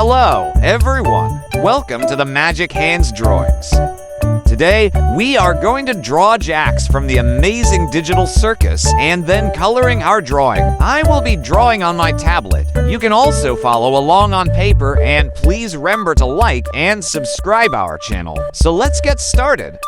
Hello, everyone. Welcome to the Magic Hands Drawings. Today, we are going to draw JAX from the amazing Digital Circus and then coloring our drawing. I will be drawing on my tablet. You can also follow along on paper, and please remember to like and subscribe our channel. So let's get started.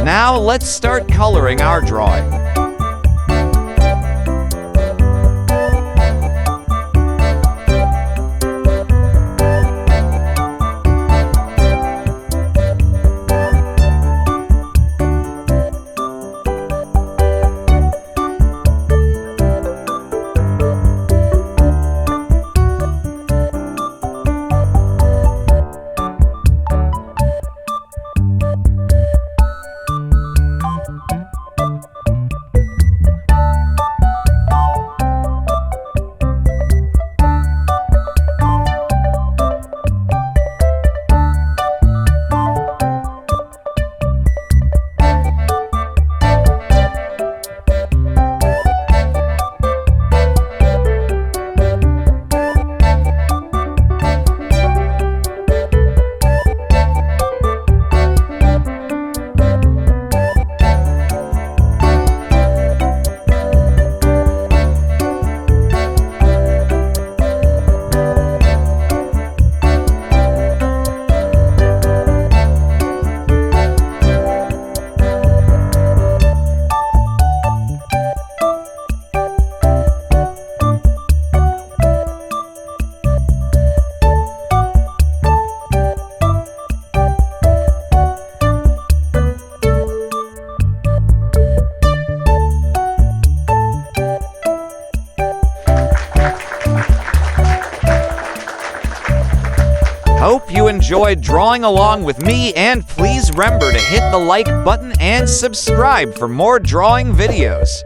Now let's start coloring our drawing. Hope you enjoyed drawing along with me, and please remember to hit the like button and subscribe for more drawing videos.